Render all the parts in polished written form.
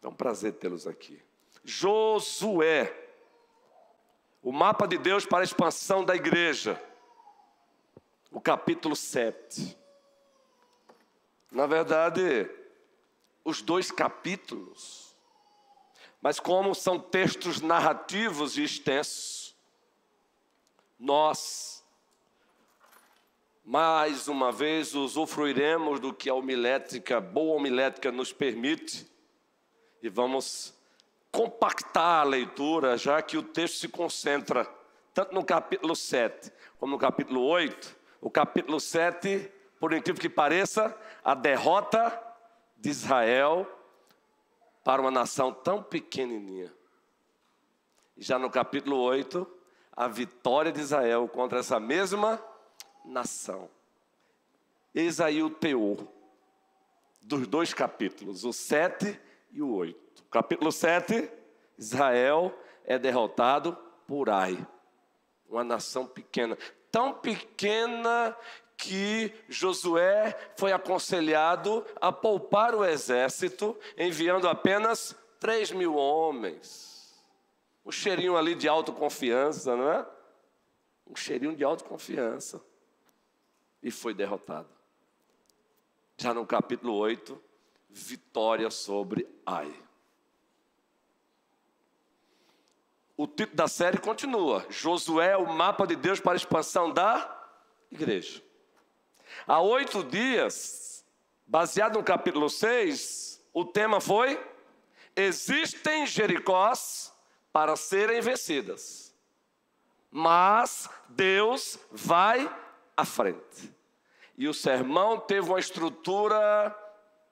É um prazer tê-los aqui. Josué, o mapa de Deus para a expansão da igreja. O capítulo 7. Na verdade, os 2 capítulos. Mas como são textos narrativos e extensos, nós, mais uma vez, usufruiremos do que a homilética, boa homilética nos permite, e vamos compactar a leitura, já que o texto se concentra tanto no capítulo 7 como no capítulo 8. O capítulo 7, por incrível que pareça, a derrota de Israel para uma nação tão pequenininha. E já no capítulo 8, a vitória de Israel contra essa mesma nação. Eis aí o teor dos 2 capítulos, o 7 e o 8. Capítulo 7, Israel é derrotado por Ai, uma nação pequena. Tão pequena que Josué foi aconselhado a poupar o exército, enviando apenas 3.000 homens. Um cheirinho ali de autoconfiança, não é? Um cheirinho de autoconfiança. E foi derrotado. Já no capítulo 8, vitória sobre Ai. O título da série continua: Josué, o mapa de Deus para a expansão da igreja. Há 8 dias, baseado no capítulo 6, o tema foi: existem Jericós para serem vencidas, mas Deus vai à frente. E o sermão teve uma estrutura,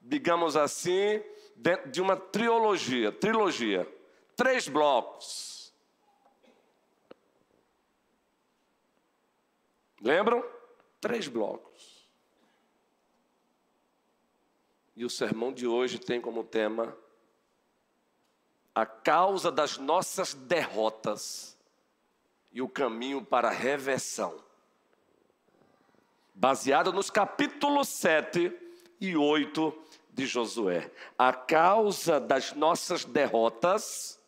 digamos assim, dentro de uma trilogia, 3 blocos. Lembram? 3 blocos. E o sermão de hoje tem como tema a causa das nossas derrotas e o caminho para a reversão. Baseado nos capítulos 7 e 8 de Josué. A causa das nossas derrotas,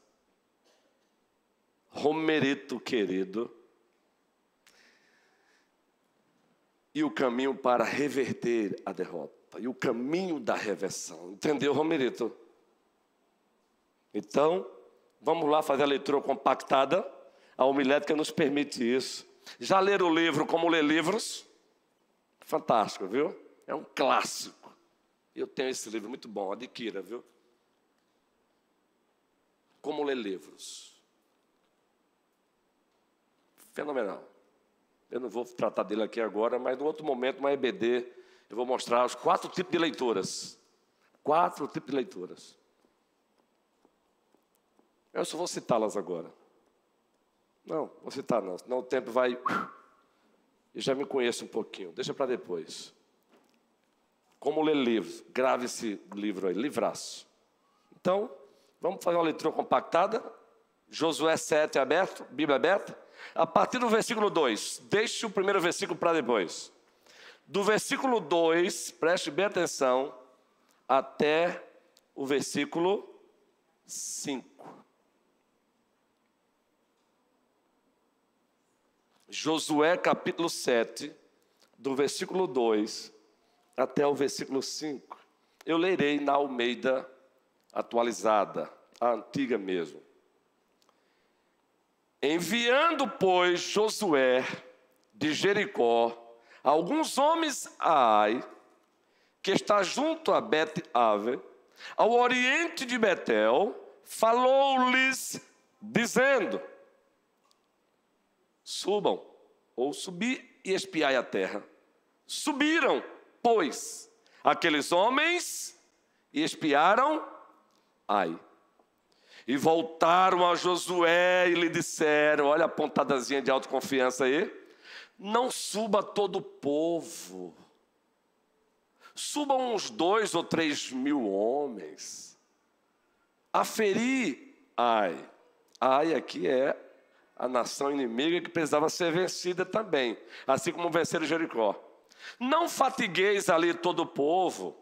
Romerito querido, e o caminho para reverter a derrota. E o caminho da reversão. Entendeu, Romerito? Então, vamos lá fazer a leitura compactada. A homilética nos permite isso. Já leram o livro Como Ler Livros? Fantástico, viu? É um clássico. Eu tenho esse livro muito bom, adquira, viu? Como Ler Livros. Fenomenal. Eu não vou tratar dele aqui agora, mas no outro momento, uma EBD, eu vou mostrar os 4 tipos de leituras. 4 tipos de leituras. Eu só vou citá-las agora. Não, vou citar não, senão o tempo vai... Eu já me conheço um pouquinho, deixa para depois. Como ler livros, grave esse livro aí, livraço. Então, vamos fazer uma leitura compactada. Josué 7 aberto, Bíblia aberta. A partir do versículo 2, deixe o primeiro versículo para depois. Do versículo 2, preste bem atenção, até o versículo 5. Josué capítulo 7, do versículo 2 até o versículo 5. Eu lerei na Almeida atualizada, a antiga mesmo. Enviando, pois, Josué de Jericó alguns homens a Ai, que está junto a Bet-Ave, ao oriente de Betel, falou-lhes, dizendo: subam, ou subi e espiai a terra. Subiram, pois, aqueles homens e espiaram Ai. E voltaram a Josué e lhe disseram, olha a pontadazinha de autoconfiança aí: não suba todo o povo, subam uns 2 ou 3 mil homens, a ferir Ai. Ai aqui é a nação inimiga que precisava ser vencida também, assim como venceram Jericó. Não fatigueis ali todo o povo,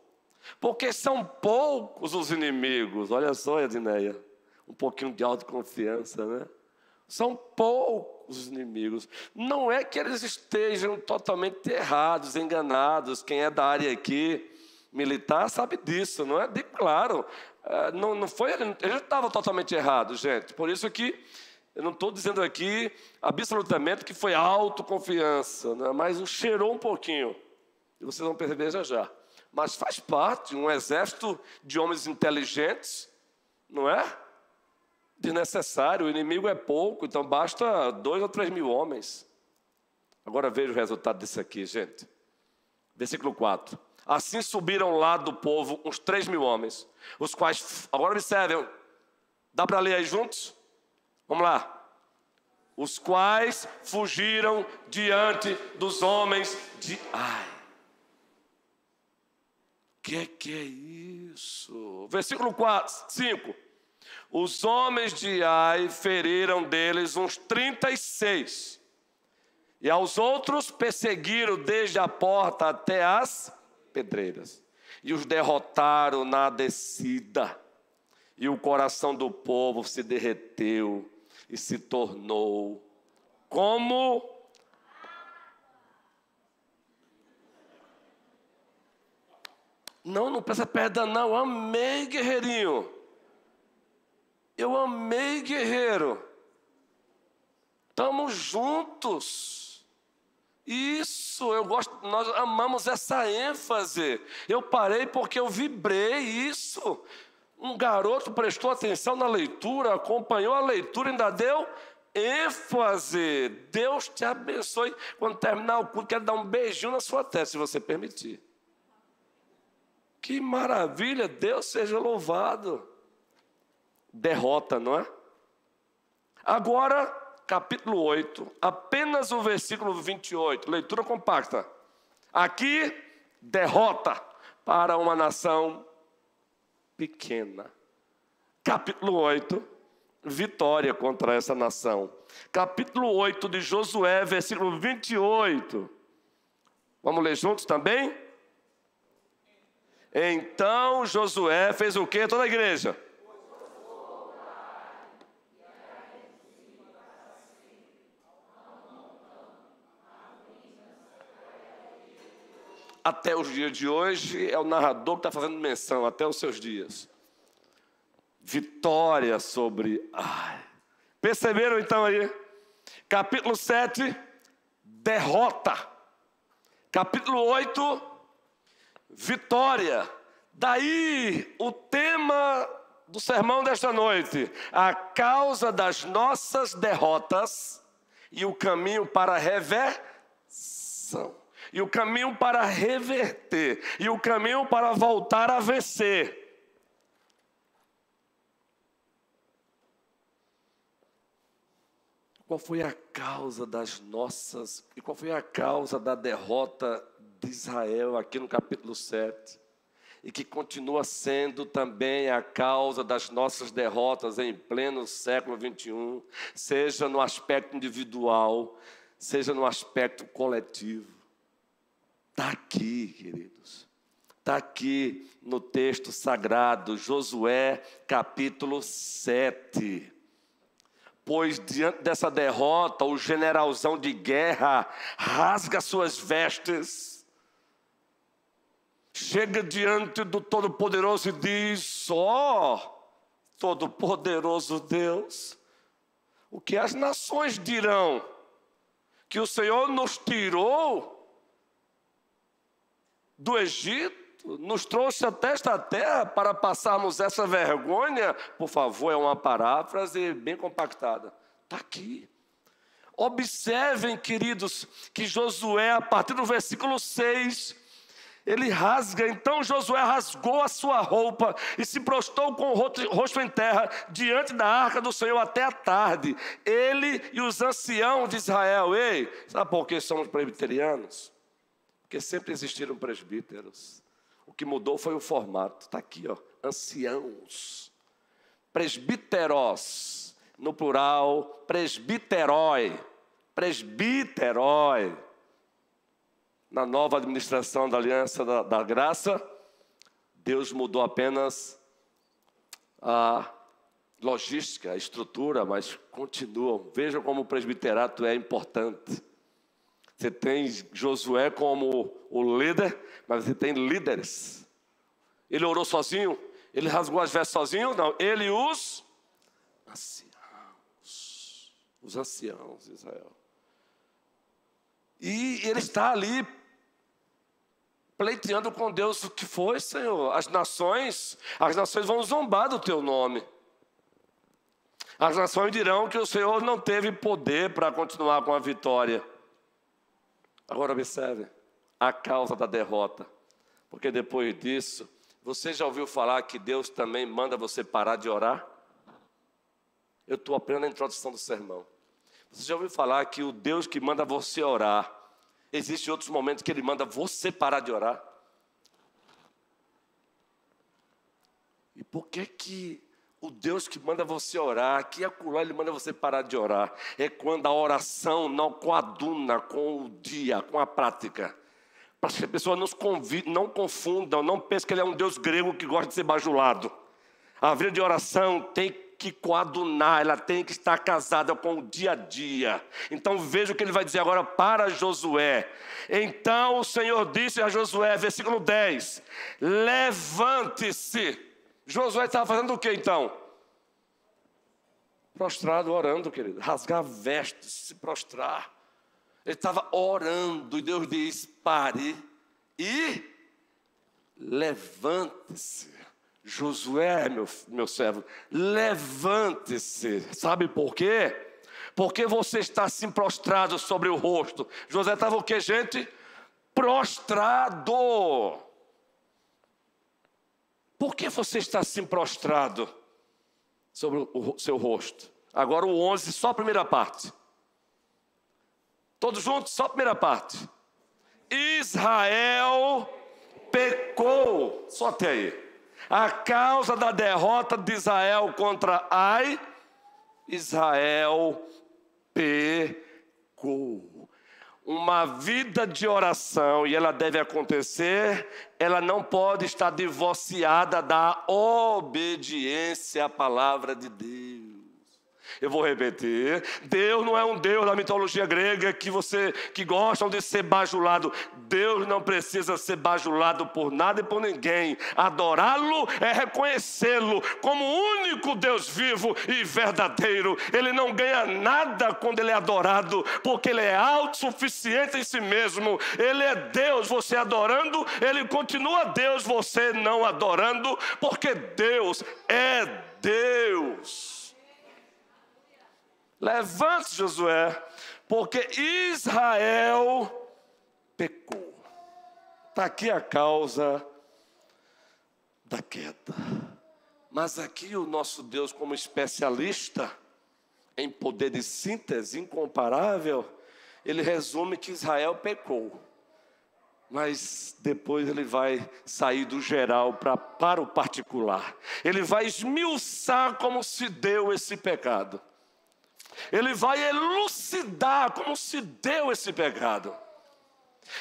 Porque são poucos os inimigos. Olha só, Edneia, um pouquinho de autoconfiança, né? São poucos os inimigos. Não é que eles estejam totalmente errados, enganados. Quem é da área aqui, militar, sabe disso, não é? Claro, não foi, ele não estava totalmente errado, gente. Por isso que eu não estou dizendo aqui absolutamente que foi autoconfiança, né? Mas cheirou um pouquinho. E vocês vão perceber já já. Mas faz parte, um exército de homens inteligentes, não é? Desnecessário, o inimigo é pouco, então basta 2 ou 3 mil homens. Agora veja o resultado disso aqui, gente. Versículo 4. Assim subiram lá do povo uns 3 mil homens, os quais, agora observem, dá para ler aí juntos? Vamos lá. Os quais fugiram diante dos homens de Ai. Que é isso? Versículo 5. Os homens de Ai feriram deles uns 36. E aos outros perseguiram desde a porta até as pedreiras. E os derrotaram na descida. E o coração do povo se derreteu e se tornou como... Não precisa perdão, não. Eu amei, guerreirinho. Eu amei, guerreiro. Estamos juntos. Isso, eu gosto, nós amamos essa ênfase. Eu parei porque eu vibrei isso. Um garoto prestou atenção na leitura, acompanhou a leitura, ainda deu ênfase. Deus te abençoe. Quando terminar o culto, quero dar um beijinho na sua testa, se você permitir. Que maravilha, Deus seja louvado. Derrota, não é? Agora, capítulo 8, apenas o versículo 28, leitura compacta. Aqui, derrota para uma nação pequena. Capítulo 8, vitória contra essa nação. Capítulo 8 de Josué, versículo 28. Vamos ler juntos também? Então Josué fez o quê? Toda a igreja. Até os dias de hoje, é o narrador que está fazendo menção, até os seus dias. Vitória sobre Ai. Perceberam então aí? Capítulo 7, derrota. Capítulo 8, vitória. Daí o tema do sermão desta noite: a causa das nossas derrotas e o caminho para a reversão. E o caminho para reverter. E o caminho para voltar a vencer. Qual foi a causa das nossas... E qual foi a causa da derrota de Israel aqui no capítulo 7? E que continua sendo também a causa das nossas derrotas em pleno século 21. Seja no aspecto individual, seja no aspecto coletivo. Está aqui, queridos. Está aqui no texto sagrado, Josué, capítulo 7. Pois diante dessa derrota, o generalzão de guerra rasga suas vestes, chega diante do Todo-Poderoso e diz: ó, Todo-Poderoso Deus, o que as nações dirão? Que o Senhor nos tirou do Egito, nos trouxe até esta terra para passarmos essa vergonha? Por favor, é uma paráfrase bem compactada. Está aqui. Observem, queridos, que Josué, a partir do versículo 6, ele rasga. Então Josué rasgou a sua roupa e se prostrou com o rosto em terra diante da arca do Senhor até a tarde. Ele e os anciãos de Israel. Ei, sabe por que somos presbiterianos? Porque sempre existiram presbíteros. O que mudou foi o formato. Está aqui, ó, anciãos. Presbíteros, no plural, presbiterói. Presbiterói. Na nova administração da Aliança da Graça, Deus mudou apenas a logística, a estrutura, mas continuam. Vejam como o presbiterato é importante. Você tem Josué como o líder, mas você tem líderes. Ele orou sozinho? Ele rasgou as vestes sozinho? Não, ele e os anciãos de Israel. E ele está ali pleiteando com Deus: o que foi, Senhor? As nações vão zombar do teu nome. As nações dirão que o Senhor não teve poder para continuar com a vitória. Agora observe a causa da derrota. Porque depois disso, você já ouviu falar que Deus também manda você parar de orar? Eu estou apenas na introdução do sermão. Você já ouviu falar que o Deus que manda você orar, existem outros momentos que Ele manda você parar de orar? E por que o Deus que manda você orar, aqui e acolá Ele manda você parar de orar? É quando a oração não coaduna com o dia, com a prática. Para que a pessoa não confunda, não pense que Ele é um Deus grego que gosta de ser bajulado. A vida de oração tem que coadunar, ela tem que estar casada com o dia a dia. Então veja o que ele vai dizer agora para Josué. Então o Senhor disse a Josué, versículo 10, levante-se. Josué estava fazendo o que então? Prostrado, orando, querido. Rasgar vestes, se prostrar. Ele estava orando e Deus diz: pare e levante-se. Josué, meu servo, levante-se. Sabe por quê? Porque você está assim prostrado sobre o rosto. Josué estava o que, gente? Prostrado. Por que você está assim prostrado sobre o seu rosto? Agora o 11, só a primeira parte. Todos juntos, só a primeira parte. Israel pecou. Só até aí. A causa da derrota de Israel contra Ai, Israel pecou. Uma vida de oração, e ela deve acontecer, ela não pode estar divorciada da obediência à palavra de Deus. Eu vou repetir: Deus não é um Deus da mitologia grega que gostam de ser bajulado. Deus não precisa ser bajulado por nada e por ninguém. Adorá-lo é reconhecê-lo como o único Deus vivo e verdadeiro. Ele não ganha nada quando ele é adorado, porque ele é autossuficiente em si mesmo. Ele é Deus, você adorando, ele continua Deus, você não adorando, porque Deus é Deus. Levante-se, Josué, porque Israel pecou. Está aqui a causa da queda. Mas aqui o nosso Deus, como especialista em poder de síntese incomparável, ele resume que Israel pecou. Mas depois ele vai sair do geral para o particular. Ele vai esmiuçar como se deu esse pecado. Ele vai elucidar como se deu esse pecado.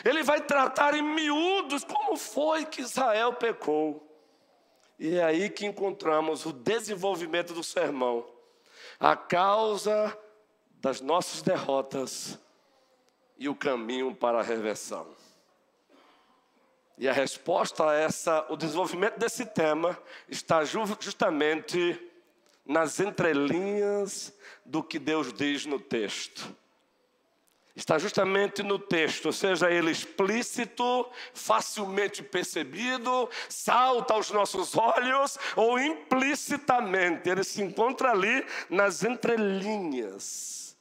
Ele vai tratar em miúdos como foi que Israel pecou. E é aí que encontramos o desenvolvimento do sermão. A causa das nossas derrotas e o caminho para a reversão. E a resposta a o desenvolvimento desse tema está justamente nas entrelinhas do que Deus diz no texto. Está justamente no texto, seja ele explícito, facilmente percebido, salta aos nossos olhos, ou implicitamente, ele se encontra ali nas entrelinhas.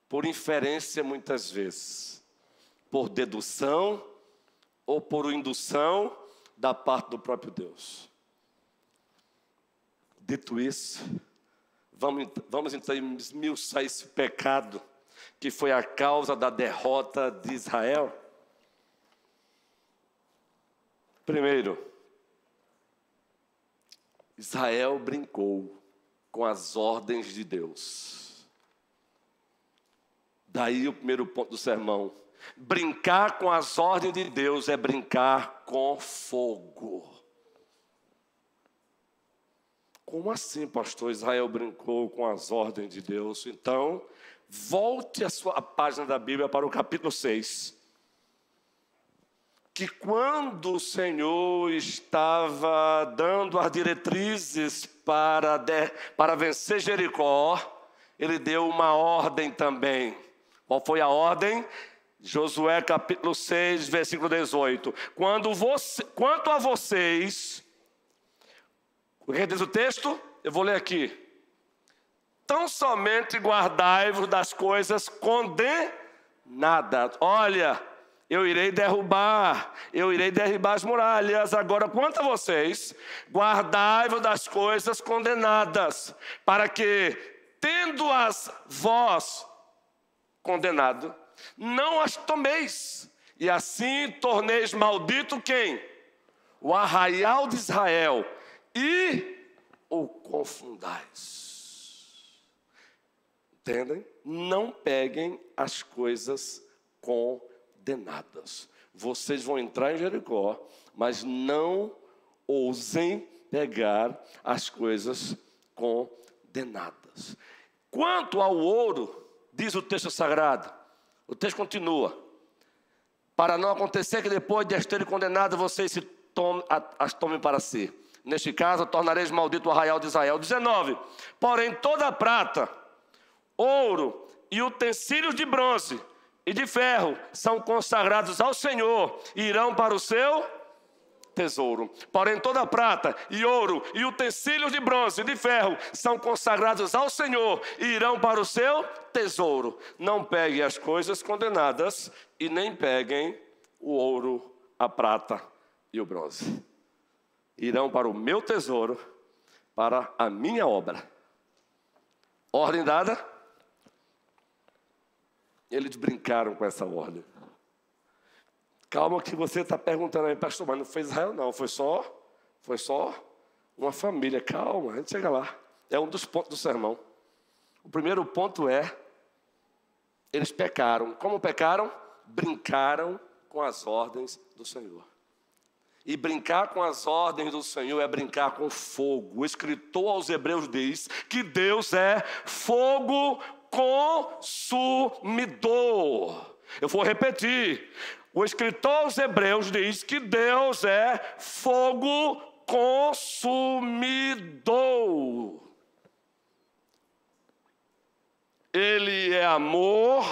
Por inferência muitas vezes, por dedução ou por indução da parte do próprio Deus. Dito isso, vamos então esmiuçar esse pecado que foi a causa da derrota de Israel. Primeiro, Israel brincou com as ordens de Deus. Daí o primeiro ponto do sermão. Brincar com as ordens de Deus é brincar com fogo. Como assim, pastor? Israel brincou com as ordens de Deus? Então, volte a sua página da Bíblia para o capítulo 6. Que quando o Senhor estava dando as diretrizes para vencer Jericó, Ele deu uma ordem também. Qual foi a ordem? Josué capítulo 6, versículo 18. Quanto a vocês, o que diz o texto? Eu vou ler aqui. Tão somente guardai-vos das coisas condenadas. Olha, eu irei derrubar as muralhas. Agora, quanto a vocês, guardai-vos das coisas condenadas, para que, tendo-as vós condenado, não as tomeis, e assim torneis maldito quem? O arraial de Israel, e o confundais. Entendem? Não peguem as coisas condenadas. Vocês vão entrar em Jericó, mas não ousem pegar as coisas condenadas. Quanto ao ouro, diz o texto sagrado, o texto continua: para não acontecer que depois de as terem condenado, vocês as tomem para si. Neste caso, tornareis maldito o arraial de Israel. 19. Porém, toda a prata, ouro e utensílios de bronze e de ferro são consagrados ao Senhor e irão para o seu tesouro. Porém, toda a prata e ouro e utensílios de bronze e de ferro são consagrados ao Senhor e irão para o seu tesouro. Não peguem as coisas condenadas e nem peguem o ouro, a prata e o bronze. Irão para o meu tesouro, para a minha obra. Ordem dada? Eles brincaram com essa ordem. Calma que você está perguntando aí, pastor, mas não foi Israel não, foi só uma família. Calma, a gente chega lá. É um dos pontos do sermão. O primeiro ponto é, eles pecaram. Como pecaram? Brincaram com as ordens do Senhor. E brincar com as ordens do Senhor é brincar com fogo. O escritor aos Hebreus diz que Deus é fogo consumidor. Eu vou repetir. O escritor aos Hebreus diz que Deus é fogo consumidor. Ele é amor,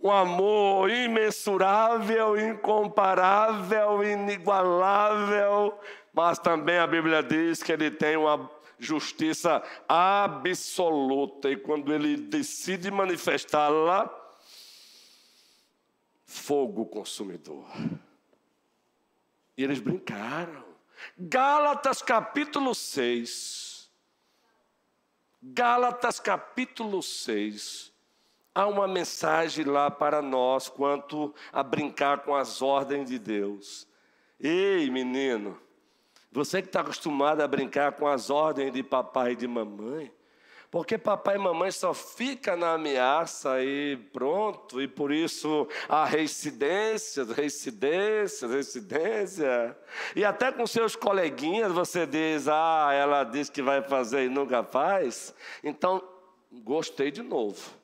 um amor imensurável, incomparável, inigualável, mas também a Bíblia diz que Ele tem uma justiça absoluta, e quando Ele decide manifestá-la, fogo consumidor. E eles brincaram. Gálatas capítulo 6. Gálatas capítulo 6. Há uma mensagem lá para nós quanto a brincar com as ordens de Deus. Ei, menino, você que está acostumado a brincar com as ordens de papai e de mamãe, porque papai e mamãe só fica na ameaça e pronto, e por isso há reincidência. E até com seus coleguinhas você diz, ela diz que vai fazer e nunca faz. Então, gostei de novo.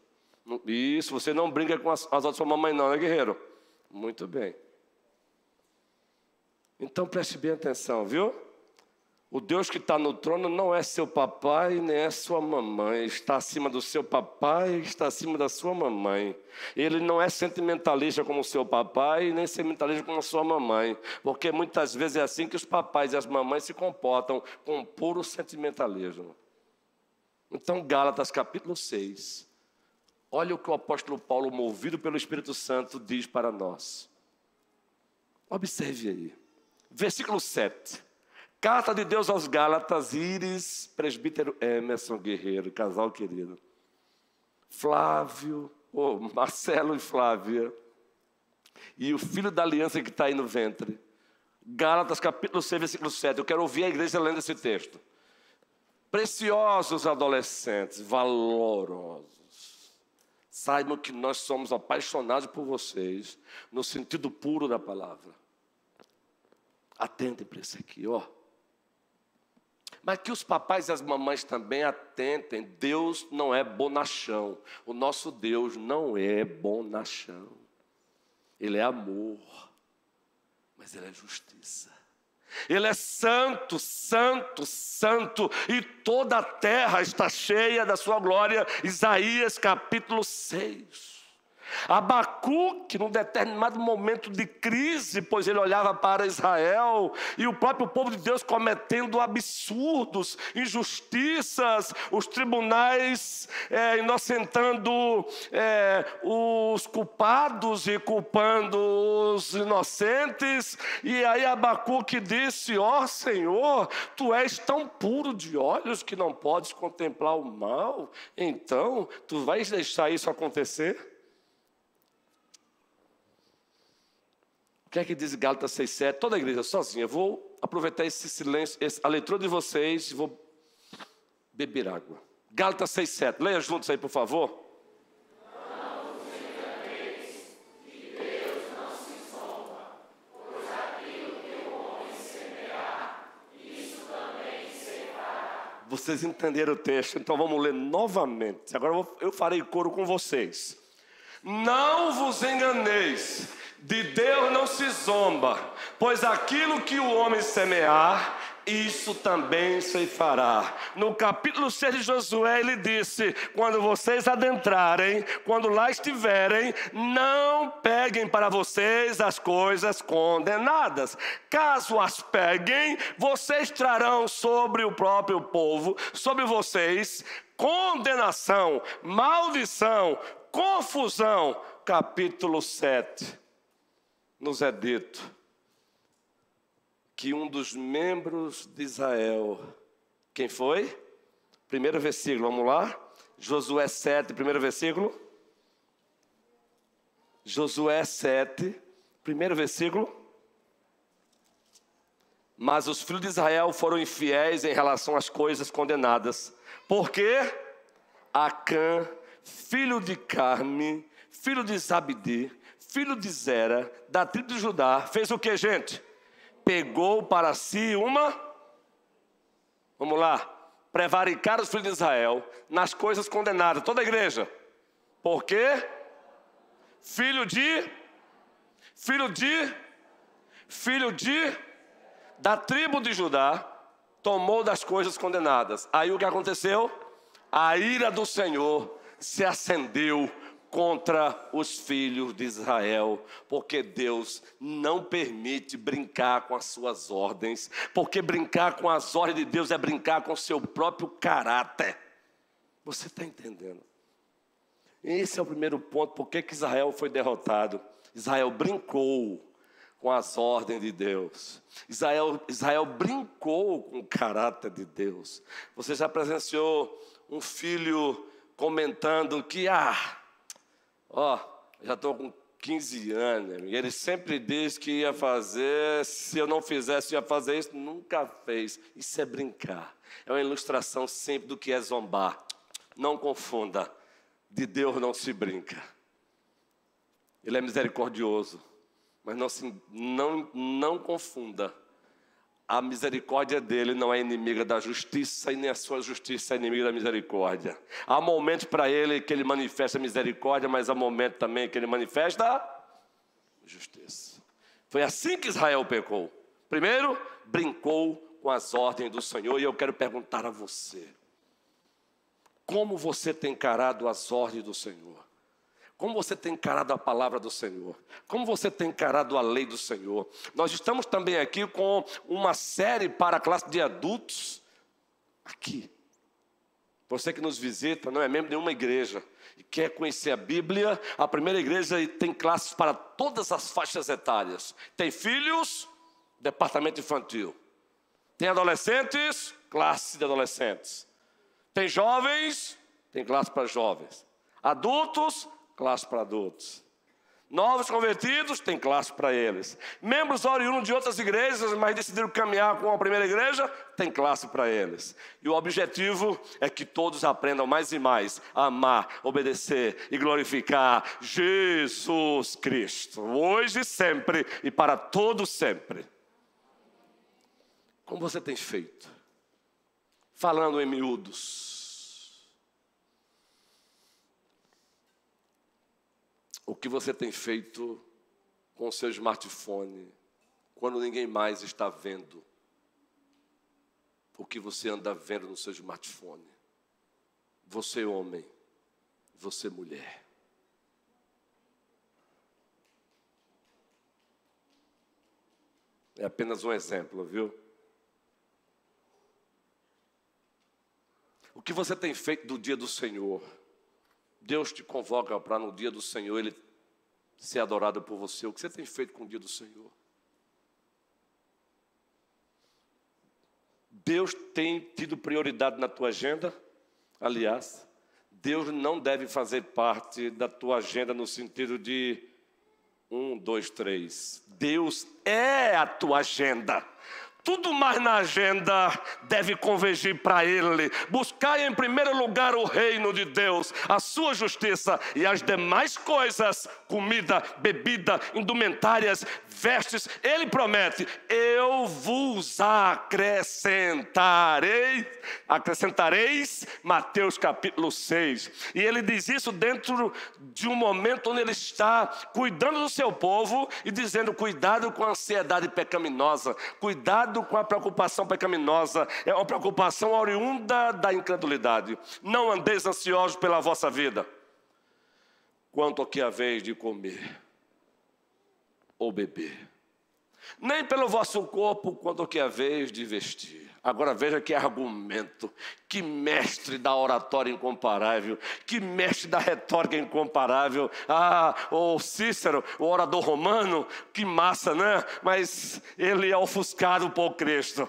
Isso, você não brinca com as ordens da sua mamãe não, né, guerreiro? Muito bem. Então preste bem atenção, viu? O Deus que está no trono não é seu papai, nem é sua mamãe. Está acima do seu papai, está acima da sua mamãe. Ele não é sentimentalista como o seu papai, nem sentimentalista como a sua mamãe. Porque muitas vezes é assim que os papais e as mamães se comportam, com puro sentimentalismo. Então, Gálatas capítulo 6. Olha o que o apóstolo Paulo, movido pelo Espírito Santo, diz para nós. Observe aí. Versículo 7. Carta de Deus aos Gálatas, Íris, presbítero Emerson Guerreiro, casal querido. Flávio, Marcelo e Flávia. E o filho da aliança que está aí no ventre. Gálatas capítulo 6, versículo 7. Eu quero ouvir a igreja lendo esse texto. Preciosos adolescentes, valorosos. Saibam que nós somos apaixonados por vocês, no sentido puro da palavra. Atentem para isso aqui, ó. Mas que os papais e as mamães também atentem. Deus não é bonachão. O nosso Deus não é bonachão. Ele é amor, mas Ele é justiça. Ele é santo, santo, santo, e toda a terra está cheia da sua glória. Isaías capítulo 6. Abacuque, num determinado momento de crise, pois ele olhava para Israel e o próprio povo de Deus cometendo absurdos, injustiças, os tribunais inocentando os culpados e culpando os inocentes. E aí Abacuque disse: ó Senhor, tu és tão puro de olhos que não podes contemplar o mal, então tu vais deixar isso acontecer? O que é que diz Gálatas 6,7? Toda a igreja sozinha. Eu vou aproveitar esse silêncio, a leitura de vocês, e vou beber água. Gálatas 6,7. Leia juntos aí, por favor. Não vos enganeis, que Deus não se zomba, pois aquilo que o homem semear, isso também ceifará. Vocês entenderam o texto, então vamos ler novamente. Agora eu farei coro com vocês. Não vos enganeis, de Deus não se zomba, pois aquilo que o homem semear, isso também ceifará. No capítulo 6 de Josué ele disse: quando vocês adentrarem, quando lá estiverem, não peguem para vocês as coisas condenadas. Caso as peguem, vocês trarão sobre o próprio povo, sobre vocês, condenação, maldição, confusão. Capítulo 7. Nos é dito que um dos membros de Israel, quem foi? Primeiro versículo, vamos lá? Josué 7, primeiro versículo. Josué 7, primeiro versículo. Mas os filhos de Israel foram infiéis em relação às coisas condenadas. Porque Acã, filho de Carme, filho de Zabdi, filho de Zera, da tribo de Judá, fez o que, gente? Pegou para si vamos lá, prevaricar os filhos de Israel nas coisas condenadas. Toda a igreja. Por quê? Filho de da tribo de Judá, tomou das coisas condenadas. Aí o que aconteceu? A ira do Senhor se acendeu contra os filhos de Israel, porque Deus não permite brincar com as suas ordens, porque brincar com as ordens de Deus é brincar com o seu próprio caráter. Você está entendendo? Esse é o primeiro ponto. Por que Israel foi derrotado? Israel brincou com as ordens de Deus. Israel brincou com o caráter de Deus. Você já presenciou um filho comentando que já estou com 15 anos, e ele sempre diz que ia fazer, se eu não fizesse, ia fazer isso, nunca fez. Isso é brincar. É uma ilustração sempre do que é zombar. Não confunda, de Deus não se brinca. Ele é misericordioso, mas não confunda. A misericórdia dele não é inimiga da justiça, e nem a sua justiça é inimiga da misericórdia. Há momentos para ele que ele manifesta misericórdia, mas há momentos também que ele manifesta justiça. Foi assim que Israel pecou. Primeiro, brincou com as ordens do Senhor. E eu quero perguntar a você: como você tem encarado as ordens do Senhor? Como você tem encarado a palavra do Senhor? Como você tem encarado a lei do Senhor? Nós estamos também aqui com uma série para a classe de adultos. Aqui. Você que nos visita, não é membro de nenhuma igreja e quer conhecer a Bíblia, a primeira igreja tem classes para todas as faixas etárias. Tem filhos, departamento infantil. Tem adolescentes, classe de adolescentes. Tem jovens, tem classe para jovens. Adultos, classe para adultos. Novos convertidos, tem classe para eles. Membros oriundos de outras igrejas, mas decidiram caminhar com a primeira igreja, tem classe para eles. E o objetivo é que todos aprendam mais e mais a amar, obedecer e glorificar Jesus Cristo, hoje e sempre e para todo sempre. Como você tem feito? Falando em miúdos. O que você tem feito com o seu smartphone, quando ninguém mais está vendo o que você anda vendo no seu smartphone? Você homem, você mulher. É apenas um exemplo, viu? O que você tem feito do dia do Senhor? Deus te convoca para no dia do Senhor Ele ser adorado por você. O que você tem feito com o dia do Senhor? Deus tem tido prioridade na tua agenda? Aliás, Deus não deve fazer parte da tua agenda no sentido de 1, 2, 3. Deus é a tua agenda. Tudo mais na agenda deve convergir para Ele. Buscai em primeiro lugar o reino de Deus, a sua justiça e as demais coisas, comida, bebida, indumentárias, vestes. Ele promete, eu vos acrescentareis, Mateus capítulo 6. E Ele diz isso dentro de um momento onde Ele está cuidando do seu povo e dizendo, cuidado com a ansiedade pecaminosa, cuidado com a preocupação pecaminosa, é uma preocupação oriunda da incredulidade. Não andeis ansiosos pela vossa vida, quanto ao que haveis de comer ou beber, nem pelo vosso corpo, quanto ao que haveis de vestir. Agora veja que argumento, que mestre da oratória incomparável, que mestre da retórica incomparável. O Cícero, o orador romano, que massa, né? Mas ele é ofuscado por Cristo.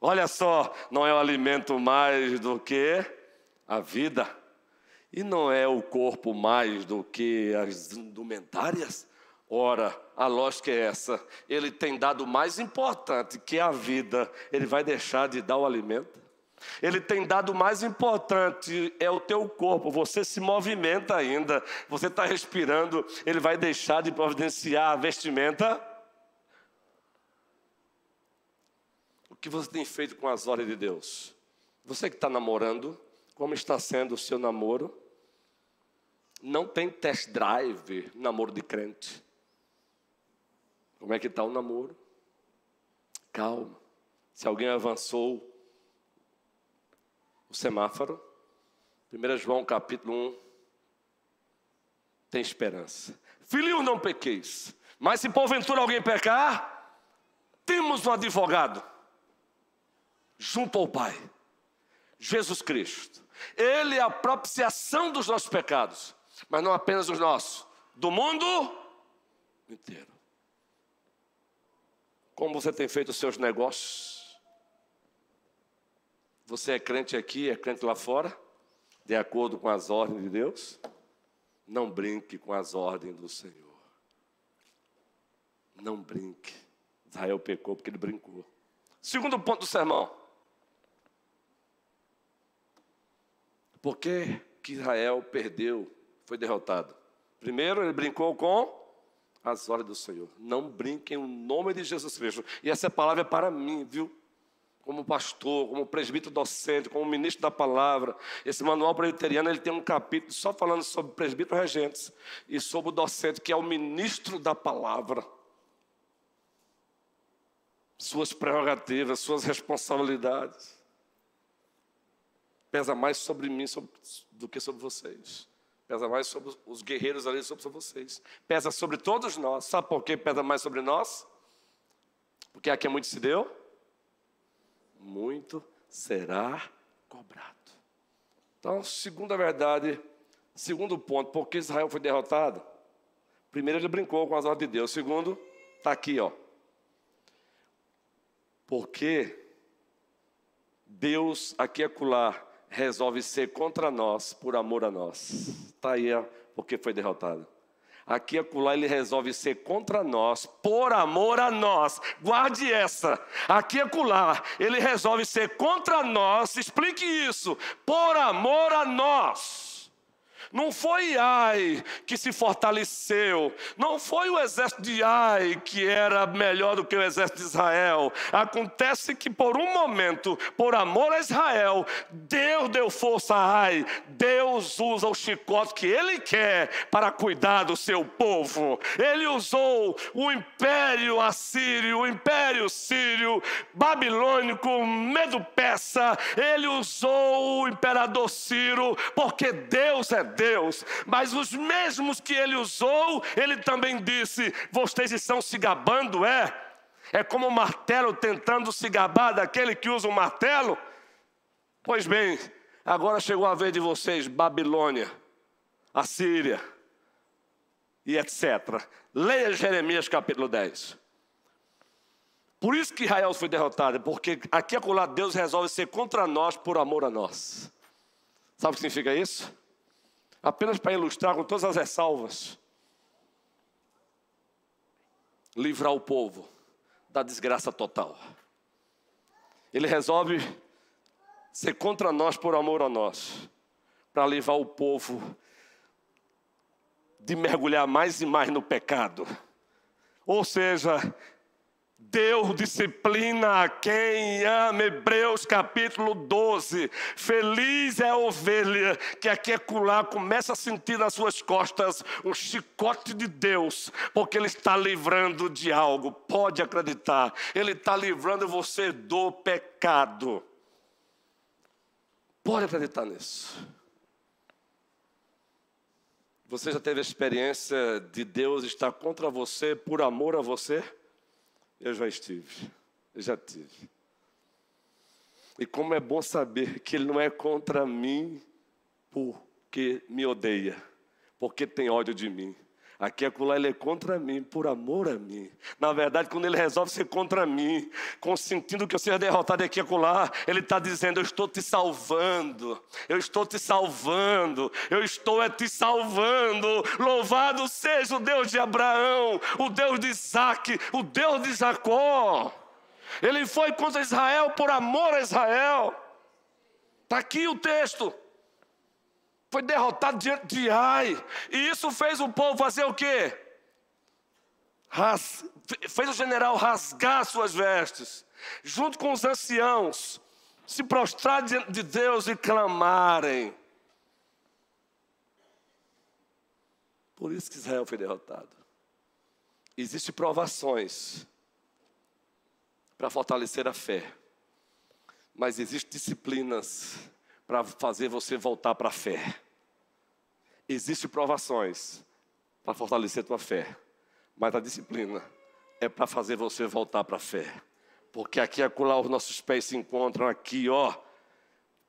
Olha só, não é o alimento mais do que a vida, e não é o corpo mais do que as indumentárias. Ora, a lógica é essa, Ele tem dado mais importante que a vida, Ele vai deixar de dar o alimento? Ele tem dado mais importante, é o teu corpo, você se movimenta ainda, você está respirando, Ele vai deixar de providenciar a vestimenta? O que você tem feito com as ordens de Deus? Você que está namorando, como está sendo o seu namoro? Não tem test drive, namoro de crente. Como é que está o namoro? Calma. Se alguém avançou o semáforo, 1 João capítulo 1, tem esperança. Filhinhos, não pequeis, mas se porventura alguém pecar, temos um advogado junto ao Pai, Jesus Cristo. Ele é a propiciação dos nossos pecados, mas não apenas os nossos, do mundo inteiro. Como você tem feito os seus negócios? Você é crente aqui, é crente lá fora? De acordo com as ordens de Deus? Não brinque com as ordens do Senhor. Não brinque. Israel pecou porque ele brincou. Segundo ponto do sermão. Por que Israel perdeu, foi derrotado? Primeiro, ele brincou com as ordens do Senhor. Não brinquem o nome de Jesus Cristo. E essa palavra é para mim, viu? Como pastor, como presbítero docente, como ministro da palavra. Esse manual presbiteriano, ele tem um capítulo só falando sobre presbítero regentes e sobre o docente, que é o ministro da palavra. Suas prerrogativas, suas responsabilidades. Pesa mais sobre mim do que sobre vocês. Pesa mais sobre os guerreiros ali, sobre vocês. Pesa sobre todos nós. Sabe por que pesa mais sobre nós? Porque aqui é muito se deu, muito será cobrado. Então, segunda verdade, segundo ponto, por que Israel foi derrotado? Primeiro, ele brincou com as ordens de Deus. Segundo, está aqui, ó. Porque Deus, aqui e acolá, resolve ser contra nós por amor a nós. Está aí, ó, porque foi derrotado. aqui e acolá ele resolve ser contra nós, por amor a nós. Guarde essa. Aqui e acolá ele resolve ser contra nós, explique isso, por amor a nós. Não foi Ai que se fortaleceu, não foi o exército de Ai que era melhor do que o exército de Israel. Acontece que por um momento, por amor a Israel, Deus deu força a Ai. Deus usa o chicote que Ele quer para cuidar do seu povo. Ele usou o império assírio, o império sírio, babilônico, medo-persa. Ele usou o imperador Ciro, porque Deus é Deus, mas os mesmos que ele usou, ele também disse: vocês estão se gabando, é como um martelo tentando se gabar daquele que usa um martelo? Pois bem, agora chegou a vez de vocês, Babilônia, Assíria e etc. Leia Jeremias capítulo 10. Por isso que Israel foi derrotado, porque aqui e acolá Deus resolve ser contra nós por amor a nós. Sabe o que significa isso? Apenas para ilustrar com todas as ressalvas. Livrar o povo da desgraça total. Ele resolve ser contra nós por amor a nós, para livrar o povo de mergulhar mais e mais no pecado. Ou seja, Deus disciplina a quem ama. Hebreus capítulo 12. Feliz é a ovelha que aqui e acolá começa a sentir nas suas costas um chicote de Deus, porque Ele está livrando de algo. Pode acreditar, Ele está livrando você do pecado. Pode acreditar nisso. Você já teve a experiência de Deus estar contra você por amor a você? Eu já estive, eu já tive. E como é bom saber que Ele não é contra mim porque me odeia, porque tem ódio de mim. Aqui e acolá Ele é contra mim, por amor a mim. Na verdade, quando Ele resolve ser contra mim, consentindo que eu seja derrotado aqui e acolá, Ele está dizendo: eu estou te salvando, eu estou te salvando, eu estou te salvando. Louvado seja o Deus de Abraão, o Deus de Isaac, o Deus de Jacó. Ele foi contra Israel por amor a Israel. Está aqui o texto. Foi derrotado diante de Ai. E isso fez o povo fazer o quê? Fez o general rasgar suas vestes, junto com os anciãos, se prostrar diante de Deus e clamarem. Por isso que Israel foi derrotado. Existem provações para fortalecer a fé, mas existem disciplinas para fazer você voltar para a fé. Existem provações para fortalecer a tua fé, mas a disciplina é para fazer você voltar para a fé. Porque aqui e acolá os nossos pés se encontram aqui,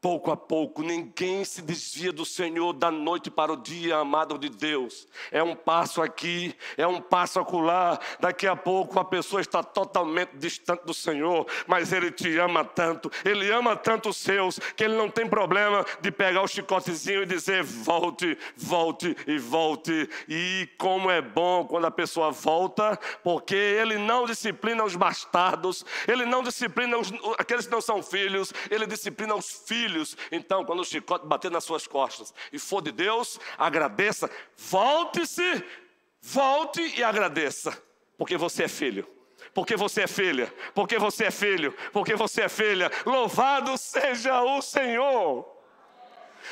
pouco a pouco. Ninguém se desvia do Senhor da noite para o dia, amado de Deus. É um passo aqui, é um passo acolá. Daqui a pouco a pessoa está totalmente distante do Senhor, mas Ele te ama tanto, Ele ama tanto os seus, que Ele não tem problema de pegar o chicotezinho e dizer: volte, volte e volte. E como é bom quando a pessoa volta, porque Ele não disciplina os bastardos, Ele não disciplina aqueles que não são filhos, Ele disciplina os filhos. Então, quando o chicote bater nas suas costas e for de Deus, agradeça. Volte-se, volte e agradeça, porque você é filho, porque você é filha, porque você é filho, porque você é filha. Louvado seja o Senhor.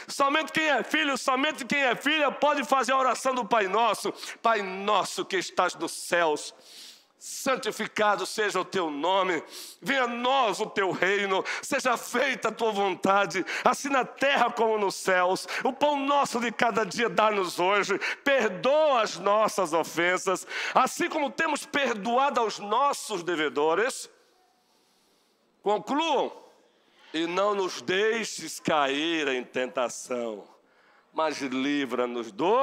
Somente quem é filho, somente quem é filha pode fazer a oração do Pai Nosso. Pai nosso que estás nos céus, santificado seja o teu nome, venha a nós o teu reino, seja feita a tua vontade, assim na terra como nos céus. O pão nosso de cada dia dá-nos hoje, perdoa as nossas ofensas, assim como temos perdoado aos nossos devedores. Concluam: e não nos deixes cair em tentação, mas livra-nos do...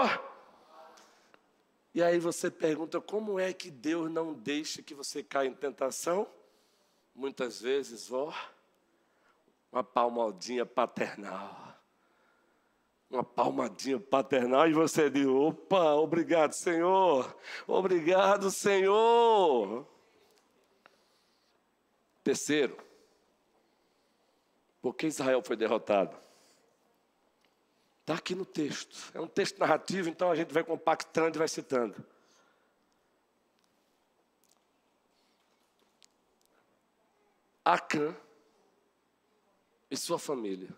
E aí você pergunta: como é que Deus não deixa que você caia em tentação? Muitas vezes, uma palmadinha paternal. Uma palmadinha paternal e você diz: opa, obrigado, Senhor. Obrigado, Senhor. Terceiro, por que Israel foi derrotado? Está aqui no texto. É um texto narrativo, então a gente vai compactando e vai citando. Acã e sua família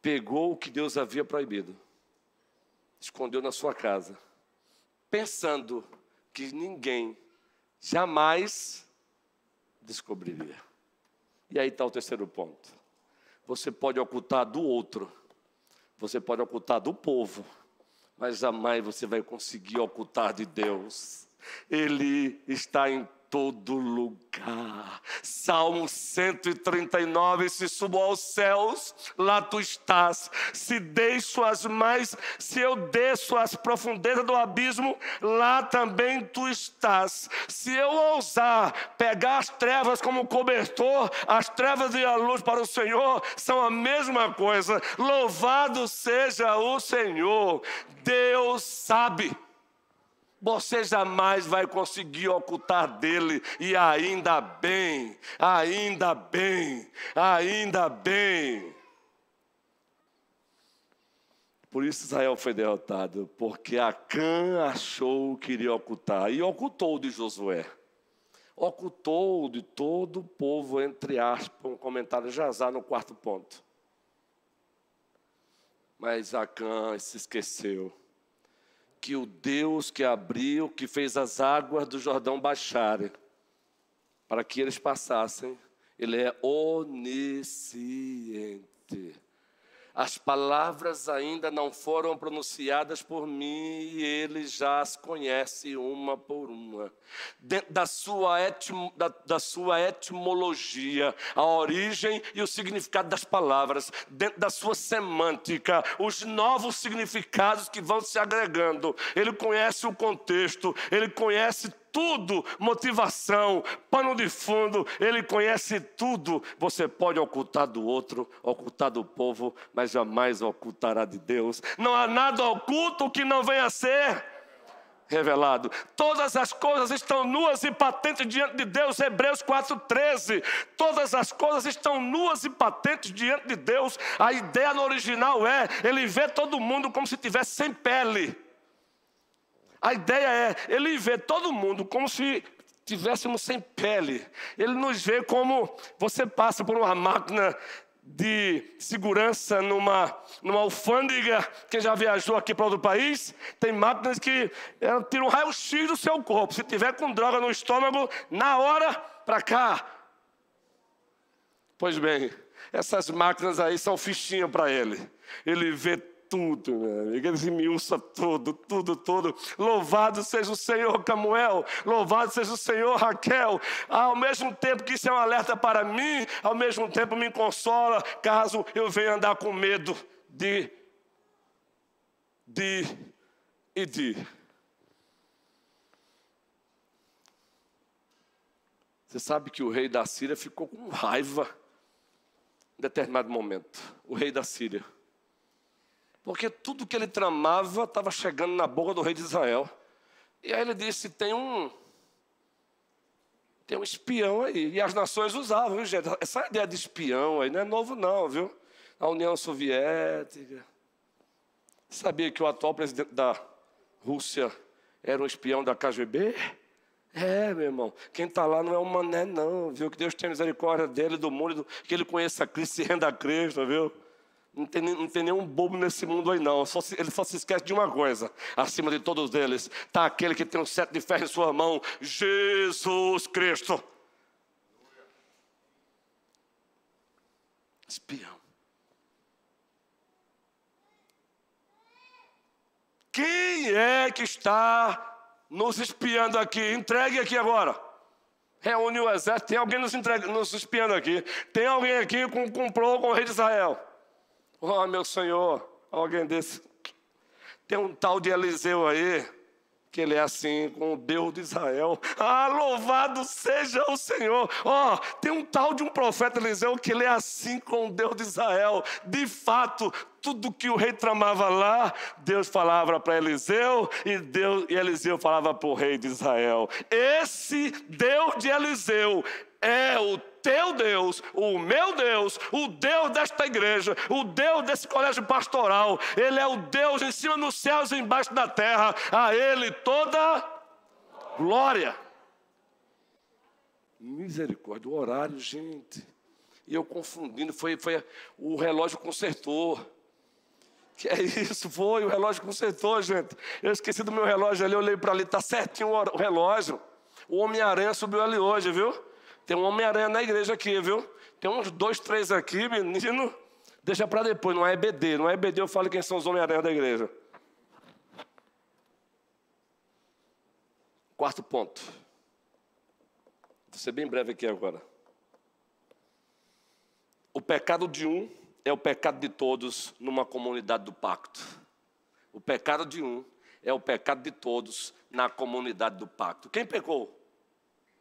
pegou o que Deus havia proibido, escondeu na sua casa, pensando que ninguém jamais descobriria. E aí está o terceiro ponto. Você pode ocultar do outro, você pode ocultar do povo, mas jamais você vai conseguir ocultar de Deus. Ele está em todo lugar. Salmo 139, se subo aos céus, lá tu estás. Se eu desço às profundezas do abismo, lá também tu estás. Se eu ousar pegar as trevas como cobertor, as trevas e a luz para o Senhor são a mesma coisa. Louvado seja o Senhor. Deus sabe. Você jamais vai conseguir ocultar dele, e ainda bem, ainda bem, ainda bem. Por isso Israel foi derrotado, porque Acã achou que iria ocultar, e ocultou de Josué. Ocultou de todo o povo, entre aspas, um comentário de Jazá no quarto ponto. Mas Acã se esqueceu que o Deus que abriu, que fez as águas do Jordão baixarem, para que eles passassem, Ele é onisciente. As palavras ainda não foram pronunciadas por mim, e Ele já as conhece uma por uma. Dentro da sua etimologia, a origem e o significado das palavras, dentro da sua semântica, os novos significados que vão se agregando. Ele conhece o contexto, Ele conhece tudo, motivação, pano de fundo, Ele conhece tudo. Você pode ocultar do outro, ocultar do povo, mas jamais ocultará de Deus. Não há nada oculto que não venha a ser revelado. Todas as coisas estão nuas e patentes diante de Deus. Hebreus 4:13. Todas as coisas estão nuas e patentes diante de Deus. A ideia no original é: Ele vê todo mundo como se estivesse sem pele. A ideia é: Ele vê todo mundo como se tivéssemos sem pele. Ele nos vê como você passa por uma máquina de segurança numa alfândega. Quem já viajou aqui para outro país, tem máquinas que tiram um raio-x do seu corpo. Se tiver com droga no estômago, na hora, para cá. Pois bem, essas máquinas aí são fichinha para Ele. Ele vê tudo, meu amigo. Ele esmiuça tudo. Louvado seja o Senhor, Camuel. Louvado seja o Senhor, Raquel. Ao mesmo tempo que isso é um alerta para mim, ao mesmo tempo me consola caso eu venha andar com medo de. Você sabe que o rei da Síria ficou com raiva em determinado momento. O rei da Síria. Porque tudo que ele tramava estava chegando na boca do rei de Israel. E aí ele disse: tem um espião aí. E as nações usavam, viu, gente? Essa ideia de espião aí não é novo não, viu? A União Soviética. Sabia que o atual presidente da Rússia era um espião da KGB? É, meu irmão. Quem está lá não é um mané não, viu? Que Deus tenha misericórdia dele, do mundo, que ele conheça a Cristo e renda a Cristo, viu? Não tem nenhum bobo nesse mundo aí não. Ele só se esquece de uma coisa: acima de todos eles está aquele que tem um cetro de ferro em sua mão, Jesus Cristo. Espião. Quem é que está nos espiando aqui? Entregue aqui agora. Reúne o exército. Tem alguém nos espiando aqui. Tem alguém aqui que comprou com o rei de Israel. Oh, meu Senhor, alguém desse. Tem um tal de Eliseu aí, que Ele é assim com o Deus de Israel. Ah, louvado seja o Senhor. Ó, tem um tal de um profeta Eliseu que ele é assim com o Deus de Israel. De fato, tudo que o rei tramava lá, Deus falava para Eliseu e Eliseu falava para o rei de Israel. Esse Deus de Eliseu é o teu Deus, o meu Deus, o Deus desta igreja, o Deus desse colégio pastoral. Ele é o Deus em cima nos céus e embaixo da terra. A Ele toda glória. Misericórdia, o horário, gente. E eu confundindo, foi o relógio consertou. Que é isso? Foi, o relógio consertou, gente. Eu esqueci do meu relógio ali, eu olhei para ali, está certinho o relógio. O Homem-Aranha subiu ali hoje, viu? Tem um Homem-Aranha na igreja aqui, viu? Tem uns 2, 3 aqui, menino. Deixa para depois, não é EBD. Não é EBD, eu falo quem são os Homem-Aranha da igreja. Quarto ponto. Vou ser bem breve aqui agora. O pecado de um é o pecado de todos numa comunidade do pacto. O pecado de um é o pecado de todos na comunidade do pacto. Quem pecou?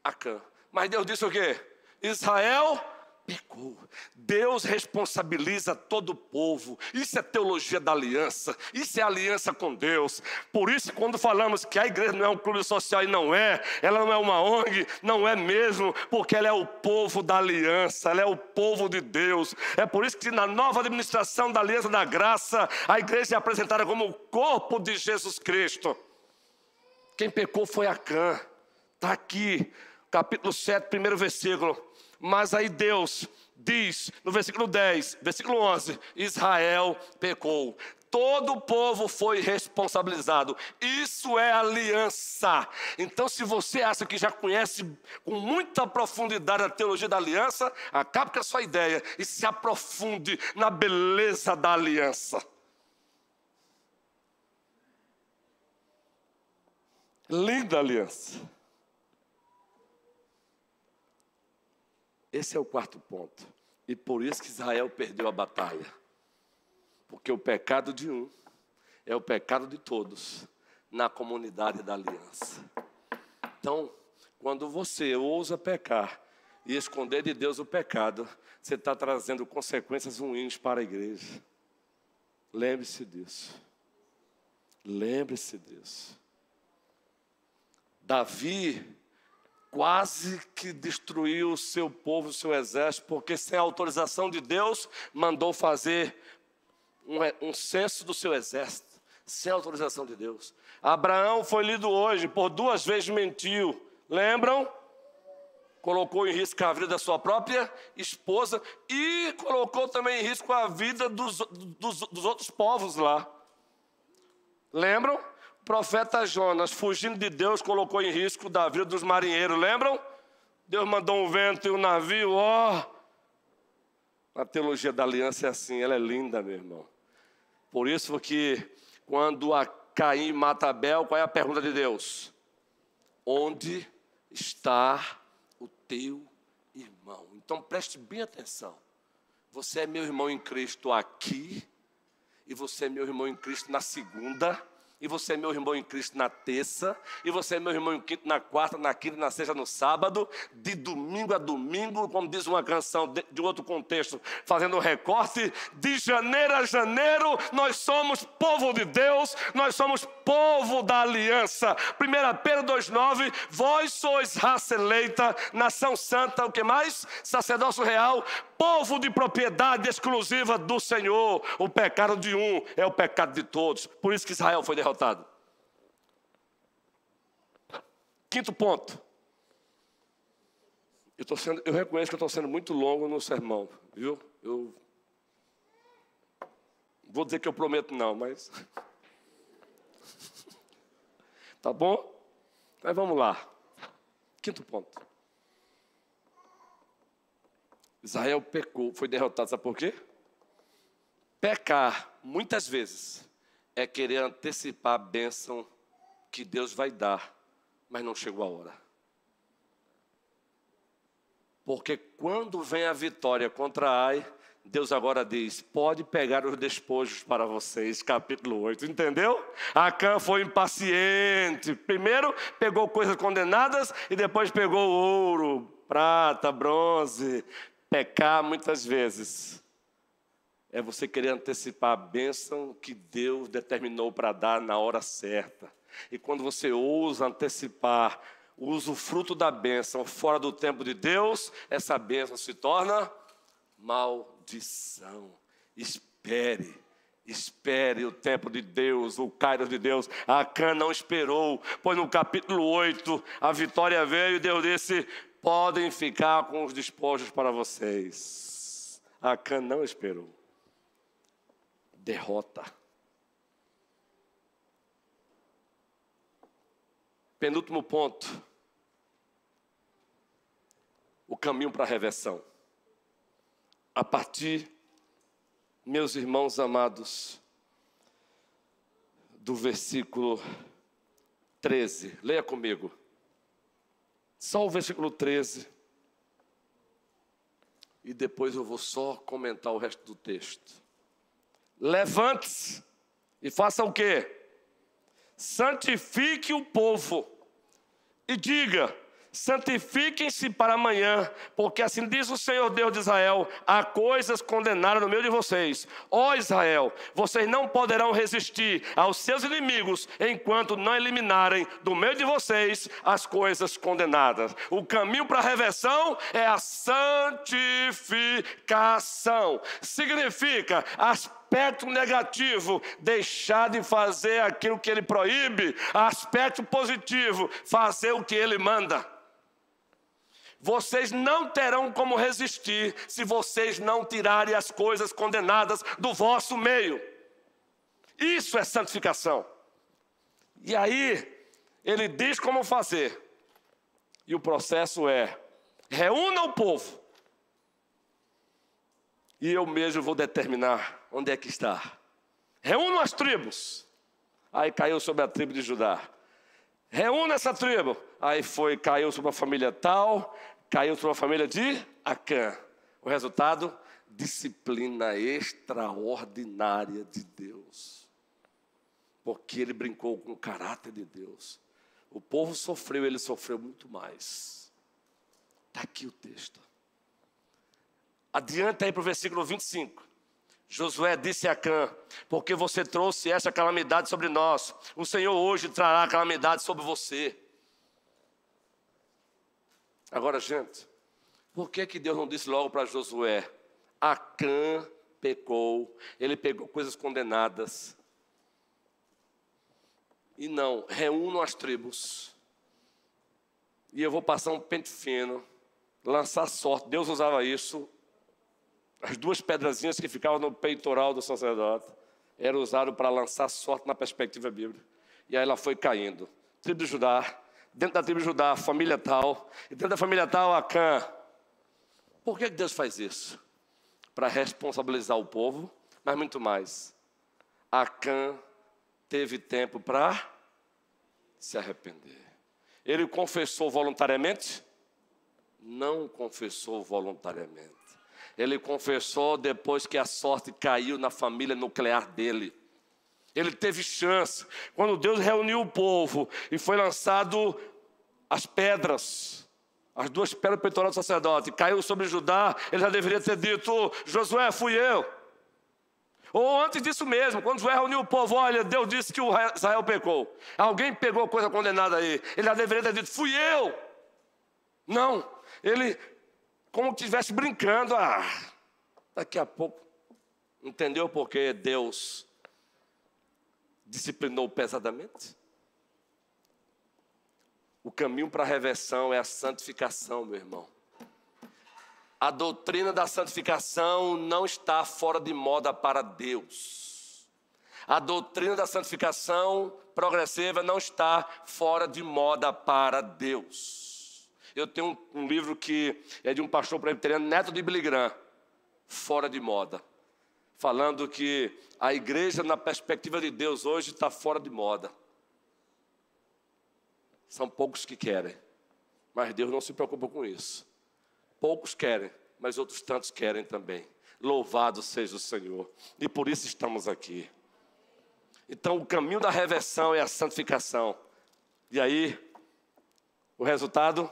Acã. Mas Deus disse o quê? Israel pecou. Deus responsabiliza todo o povo. Isso é teologia da aliança. Isso é aliança com Deus. Por isso, quando falamos que a igreja não é um clube social, e não é, ela não é uma ONG, não é mesmo, porque ela é o povo da aliança, ela é o povo de Deus. É por isso que na nova administração da aliança da graça, a igreja é apresentada como o corpo de Jesus Cristo. Quem pecou foi Acã. Está aqui, capítulo 7, primeiro versículo. Mas aí Deus diz, no versículo 10, versículo 11, Israel pecou. Todo o povo foi responsabilizado. Isso é aliança. Então, se você acha que já conhece com muita profundidade a teologia da aliança, acabe com a sua ideia e se aprofunde na beleza da aliança. Linda aliança. Esse é o quarto ponto. E por isso que Israel perdeu a batalha. Porque o pecado de um é o pecado de todos na comunidade da aliança. Então, quando você ousa pecar e esconder de Deus o pecado, você está trazendo consequências ruins para a igreja. Lembre-se disso. Lembre-se disso. Davi quase que destruiu o seu povo, o seu exército, porque sem a autorização de Deus, mandou fazer um censo do seu exército, sem a autorização de Deus. Abraão foi lido hoje, por 2 vezes mentiu, lembram? Colocou em risco a vida da sua própria esposa e colocou também em risco a vida dos outros povos lá. Lembram? O profeta Jonas, fugindo de Deus, colocou em risco da vida dos marinheiros, lembram? Deus mandou um vento e um navio, ó. A teologia da aliança é assim, ela é linda, meu irmão. Por isso que quando a Caim mata Abel, qual é a pergunta de Deus? Onde está o teu irmão? Então preste bem atenção. Você é meu irmão em Cristo aqui, e você é meu irmão em Cristo na segunda, e você é meu irmão em Cristo na terça, e você é meu irmão em quinta, na quarta, na quinta, na sexta, no sábado, de domingo a domingo, como diz uma canção de outro contexto, fazendo um recorte, de janeiro a janeiro, nós somos povo de Deus, nós somos povo da aliança. 1 Pedro 2,9, vós sois raça eleita, nação santa, o que mais? Sacerdócio real, povo de propriedade exclusiva do Senhor. O pecado de um é o pecado de todos. Por isso que Israel foi derrotado. Quinto ponto. Eu reconheço que eu estou sendo muito longo no sermão, viu? Eu vou dizer que eu prometo não, mas... Tá bom? Mas vamos lá. Quinto ponto. Israel pecou, foi derrotado, sabe por quê? Pecar, muitas vezes, é querer antecipar a bênção que Deus vai dar, mas não chegou a hora. Porque quando vem a vitória contra Ai, Deus agora diz, pode pegar os despojos para vocês, capítulo 8, entendeu? Acã foi impaciente, primeiro pegou coisas condenadas e depois pegou ouro, prata, bronze. Pecar muitas vezes é você querer antecipar a bênção que Deus determinou para dar na hora certa. E quando você ousa antecipar o usufruto da bênção fora do tempo de Deus, essa bênção se torna maldição. Espere o tempo de Deus, o kairos de Deus. Acã não esperou, pois no capítulo 8 a vitória veio e Deus disse, podem ficar com os despojos para vocês. Acã não esperou. Derrota. Penúltimo ponto. O caminho para a reversão. A partir, meus irmãos amados, do versículo 13. Leia comigo. Só o versículo 13. E depois eu vou só comentar o resto do texto. Levante-se e faça o quê? Santifique o povo e diga, santifiquem-se para amanhã, porque assim diz o Senhor Deus de Israel, há coisas condenadas no meio de vocês. Ó Israel, vocês não poderão resistir aos seus inimigos, enquanto não eliminarem do meio de vocês as coisas condenadas. O caminho para a reversão é a santificação. Significa aspecto negativo, deixar de fazer aquilo que ele proíbe. Aspecto positivo, fazer o que ele manda. Vocês não terão como resistir se vocês não tirarem as coisas condenadas do vosso meio. Isso é santificação. E aí, ele diz como fazer. E o processo é, reúna o povo. E eu mesmo vou determinar onde é que está. Reúna as tribos. Aí caiu sobre a tribo de Judá. Reúna essa tribo. Aí caiu sobre a família tal, caiu sobre a família de Acã. O resultado, disciplina extraordinária de Deus. Porque ele brincou com o caráter de Deus. O povo sofreu, ele sofreu muito mais. Está aqui o texto. Adianta aí para o versículo 25. Josué disse a Acã, porque você trouxe esta calamidade sobre nós, o Senhor hoje trará a calamidade sobre você. Agora, gente, por que Deus não disse logo para Josué? Acã pecou, ele pegou coisas condenadas. E não, reúnam as tribos. E eu vou passar um pente fino, lançar sorte. Deus usava isso. As duas pedrazinhas que ficavam no peitoral do sacerdote eram usadas para lançar sorte na perspectiva bíblica. E aí ela foi caindo. Tribo de Judá, dentro da tribo de Judá, família tal, e dentro da família tal, Acã. Por que Deus faz isso? Para responsabilizar o povo, mas muito mais. Acã teve tempo para se arrepender. Ele confessou voluntariamente? Não confessou voluntariamente. Ele confessou depois que a sorte caiu na família nuclear dele. Ele teve chance. Quando Deus reuniu o povo e foi lançado as pedras, as duas pedras do peitoral do sacerdote, caiu sobre Judá, ele já deveria ter dito, Josué, fui eu. Ou antes disso mesmo, quando Josué reuniu o povo, olha, Deus disse que o Israel pecou. Alguém pegou coisa condenada aí. Ele já deveria ter dito, fui eu. Não, ele como que estivesse brincando. Daqui a pouco, entendeu por que Deus disciplinou pesadamente? O caminho para a reversão é a santificação, meu irmão. A doutrina da santificação não está fora de moda para Deus. A doutrina da santificação progressiva não está fora de moda para Deus. Eu tenho um livro que é de um pastor presbiteriano, neto de Billy Graham, fora de moda. Falando que a igreja, na perspectiva de Deus, hoje está fora de moda. São poucos que querem, mas Deus não se preocupa com isso. Poucos querem, mas outros tantos querem também. Louvado seja o Senhor. E por isso estamos aqui. Então o caminho da reversão é a santificação. E aí, o resultado?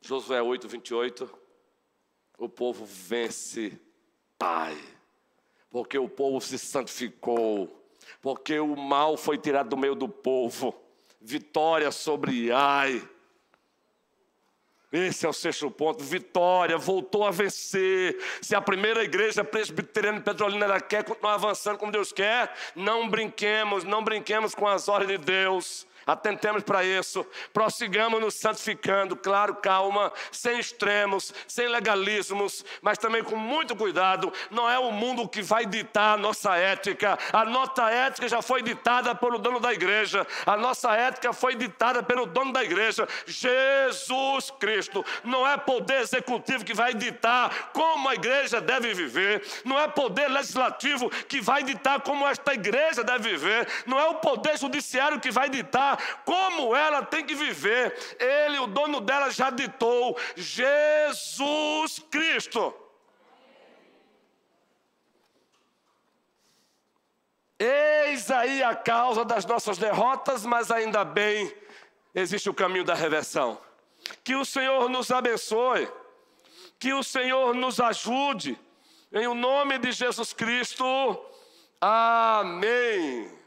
Josué 8:28. O povo vence, Pai. Porque o povo se santificou. Porque o mal foi tirado do meio do povo. Vitória sobre Ai. Esse é o sexto ponto. Vitória, voltou a vencer. Se a primeira igreja presbiteriana de Petrolina ela quer continuar avançando como Deus quer, não brinquemos com as ordens de Deus. Atentemos para isso, prossigamos nos santificando, claro, calma, sem extremos, sem legalismos, mas também com muito cuidado. Não é o mundo que vai ditar a nossa ética já foi ditada pelo dono da igreja, a nossa ética foi ditada pelo dono da igreja, Jesus Cristo. Não é poder executivo que vai ditar como a igreja deve viver, não é poder legislativo que vai ditar como esta igreja deve viver, não é o poder judiciário que vai ditar como ela tem que viver. Ele, o dono dela, já ditou: Jesus Cristo. Eis aí a causa das nossas derrotas, mas ainda bem existe o caminho da reversão. Que o Senhor nos abençoe, que o Senhor nos ajude, em o nome de Jesus Cristo, amém.